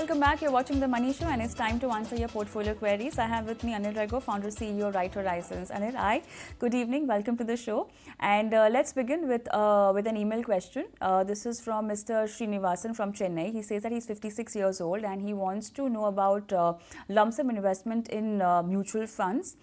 welcome back. You're watching The Money Show and it's time to answer your portfolio queries. I have with me Anil Rego, founder CEO, Right Horizons. Anil, hi. Good evening. Welcome to the show. And let's begin with an email question. This is from Mr. Srinivasan from Chennai. He says that he's 56 years old and he wants to know about lump sum investment in mutual funds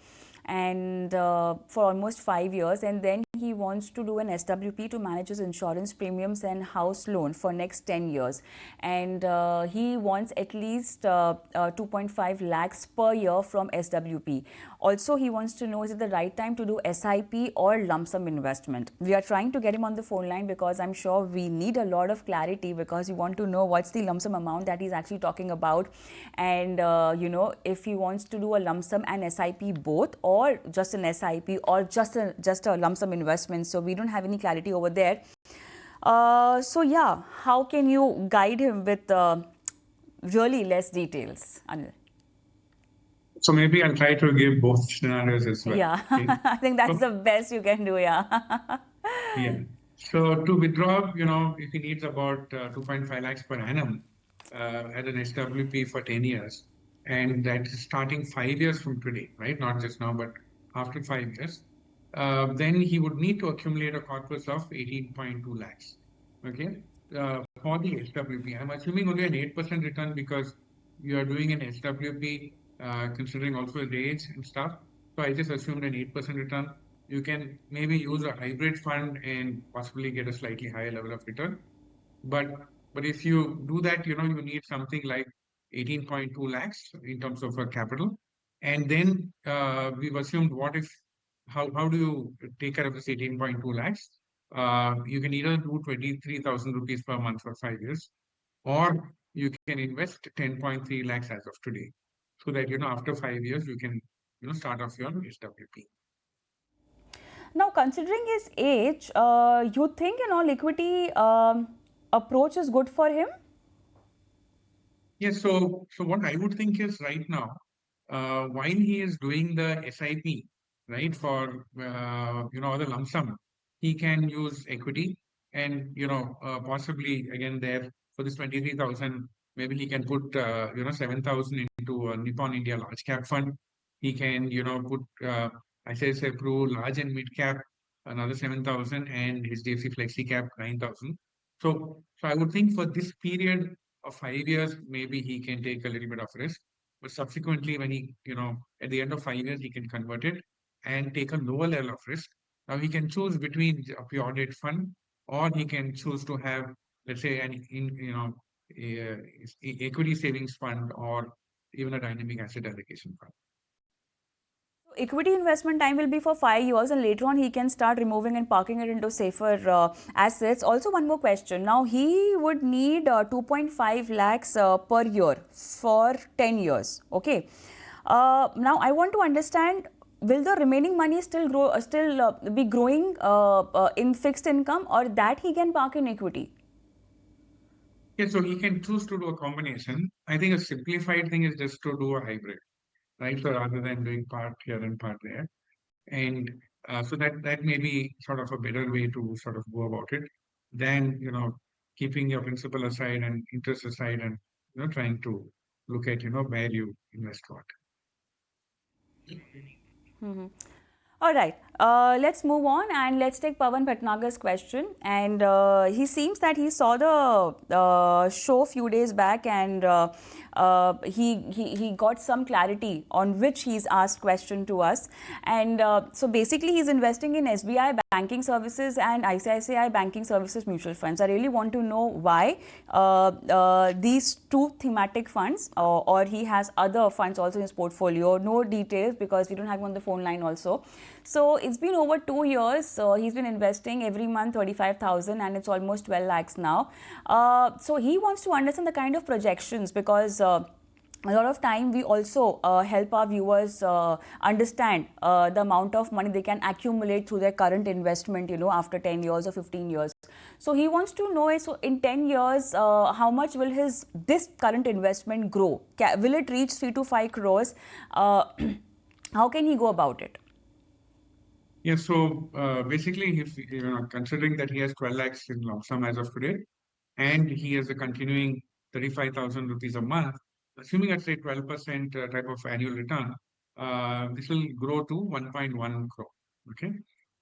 and for almost 5 years, and then he wants to do an SWP to manage his insurance premiums and house loan for next 10 years, and he wants at least 2.5 lakhs per year from SWP. Also, he wants to know, is it the right time to do SIP or lump sum investment? We are trying to get him on the phone line because I'm sure we need a lot of clarity, because we want to know what's the lump sum amount that he's actually talking about, and if he wants to do a lump sum and SIP both, or just an SIP, or just a lump sum investment. So we don't have any clarity over there. So yeah, how can you guide him with really less details, Anil? So maybe I'll try to give both scenarios as well. Yeah, okay? I think that's the best you can do, yeah. Yeah. So to withdraw, if he needs about 2.5 lakhs per annum as an SWP for 10 years, and that is starting 5 years from today, right? Not just now, but after 5 years, then he would need to accumulate a corpus of 18.2 lakhs. Okay. For the SWP, I'm assuming only an 8% return because you are doing an SWP considering also the age and stuff. So I just assumed an 8% return. You can maybe use a hybrid fund and possibly get a slightly higher level of return. But if you do that, you need something like 18.2 lakhs in terms of capital. And then we've assumed how do you take care of this 18.2 lakhs? You can either do 23,000 rupees per month for 5 years, or you can invest 10.3 lakhs as of today. So that, after 5 years, you can, start off your SWP. Now, considering his age, you think equity approach is good for him? Yes. So what I would think is right now, while he is doing the SIP, right, for the lump sum, he can use equity, and possibly again there for this 23,000, maybe he can put 7,000 into a Nippon India large cap fund. He can put ICICI Pru large and mid cap another 7,000, and his HDFC Flexi Cap 9,000. So I would think for this period of 5 years, maybe he can take a little bit of risk. But subsequently, when he, at the end of 5 years, he can convert it and take a lower level of risk. Now he can choose between a pure debt fund, or he can choose to have, let's say, equity savings fund, or even a dynamic asset allocation fund. Equity investment time will be for 5 years, and later on he can start removing and parking it into safer assets. Also, one more question. Now, he would need 2.5 lakhs per year for 10 years. Okay. Now, I want to understand, will the remaining money still be growing in fixed income, or that he can park in equity? Yeah, so he can choose to do a combination. I think a simplified thing is just to do a hybrid, right? So rather than doing part here and part there. And so that may be sort of a better way to sort of go about it than, keeping your principal aside and interest aside, and, trying to look at, where you invest what. Mm-hmm. All right, let's move on and let's take Pawan Bhatnagar's question. And he seems that he saw the show a few days back, and he got some clarity on which he's asked question to us. And so basically he's investing in SBI Banking Services and ICICI Banking Services mutual funds. I really want to know why these two thematic funds, or he has other funds also in his portfolio. No details because we don't have him on the phone line also. So it's been over 2 years. He's been investing every month 35,000, and it's almost 12 lakhs now. So he wants to understand the kind of projections, because a lot of time we also help our viewers understand the amount of money they can accumulate through their current investment, after 10 years or 15 years. So he wants to know, so in 10 years, how much will this current investment grow? Will it reach 3 to 5 crores? How can he go about it? Yeah, so basically, if considering that he has 12 lakhs in lump sum as of today, and he has a continuing 35,000 rupees a month, assuming at say 12% type of annual return, this will grow to 1.1 crore. Okay,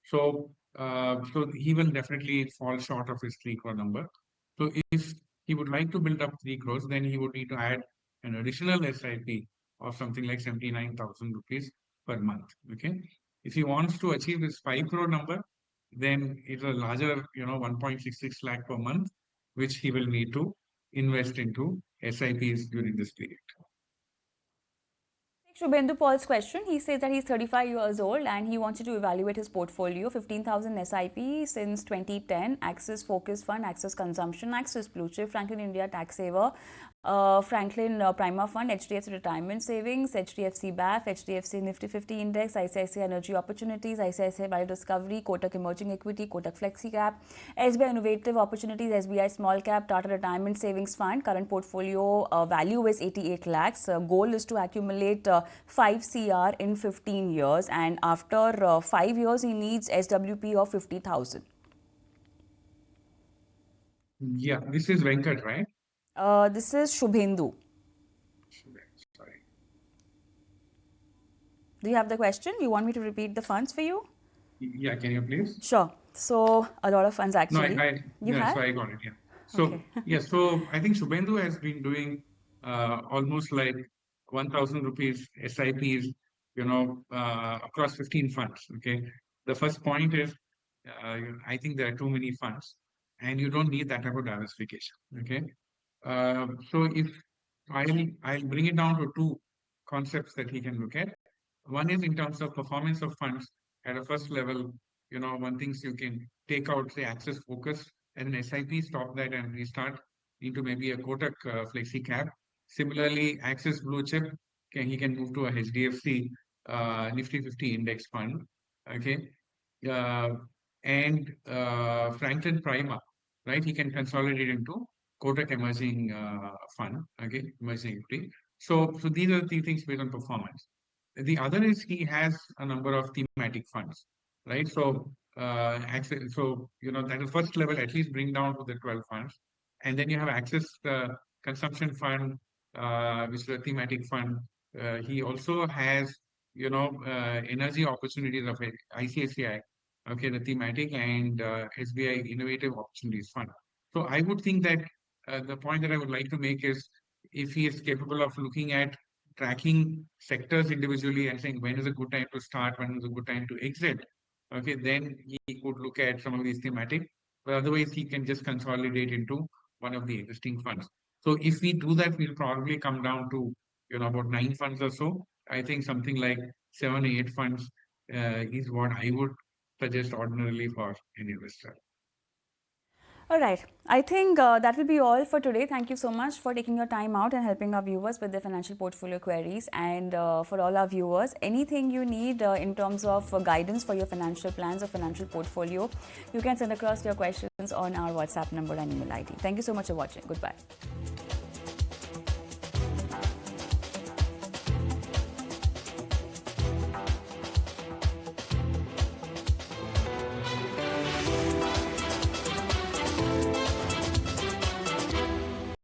so he will definitely fall short of his 3 crore number. So if he would like to build up 3 crores, then he would need to add an additional SIP of something like 79,000 rupees per month. Okay, if he wants to achieve this 5 crore number, then it's a larger, 1.66 lakh per month, which he will need to invest into SIPs during this period. Shubhendu Paul's question. He says that he's 35 years old and he wanted to evaluate his portfolio. 15,000 SIP since 2010, Axis Focus Fund, Axis Consumption, Axis Blue Chip, Franklin India Tax Saver, Franklin Prima Fund, HDFC Retirement Savings, HDFC BAF, HDFC Nifty 50 Index, ICICI Energy Opportunities, ICICI Value Discovery, Kotak Emerging Equity, Kotak Flexi Cap, SBI Innovative Opportunities, SBI Small Cap, Tata Retirement Savings Fund. Current portfolio value is 88 lakhs. Goal is to accumulate 5 CR in 15 years, and after 5 years he needs SWP of 50,000. Yeah, this is Venkat, right? This is Shubhendu. Sorry. Do you have the question? You want me to repeat the funds for you? Yeah, can you please? Sure. So a lot of funds No, actually. You have? so I got it. Yeah. So Okay. yes, so I think Shubhendu has been doing almost like 1,000 rupees SIPs, across 15 funds. Okay. The first point is, I think there are too many funds, and you don't need that type of diversification. Okay. So if I'll bring it down to two concepts that he can look at. One is in terms of performance of funds at a first level. One things you can take out, say, Access Focus and an SIP, stop that and restart into maybe a Kotak Flexi Cap. Similarly, Access Blue Chip, he can move to a HDFC Nifty 50 Index Fund. Okay. Uh, and Franklin Prima, right? He can consolidate into Kotak Emerging Fund, okay, Emerging Equity. So these are the things based on performance. The other is he has a number of thematic funds, right? So that is first level, at least bring down to the 12 funds, and then you have Access Consumption Fund, which is a thematic fund. He also has energy opportunities of ICICI, okay, the thematic, and SBI Innovative Opportunities Fund. So I would think that the point that I would like to make is, if he is capable of looking at tracking sectors individually and saying when is a good time to start, when is a good time to exit, okay, then he could look at some of these thematic. But otherwise, he can just consolidate into one of the existing funds. So if we do that, we'll probably come down to about 9 funds or so. I think something like 7 or 8 funds is what I would suggest ordinarily for an investor. All right. I think that will be all for today. Thank you so much for taking your time out and helping our viewers with their financial portfolio queries. And for all our viewers, anything you need in terms of guidance for your financial plans or financial portfolio, you can send across your questions on our WhatsApp number and email ID. Thank you so much for watching. Goodbye.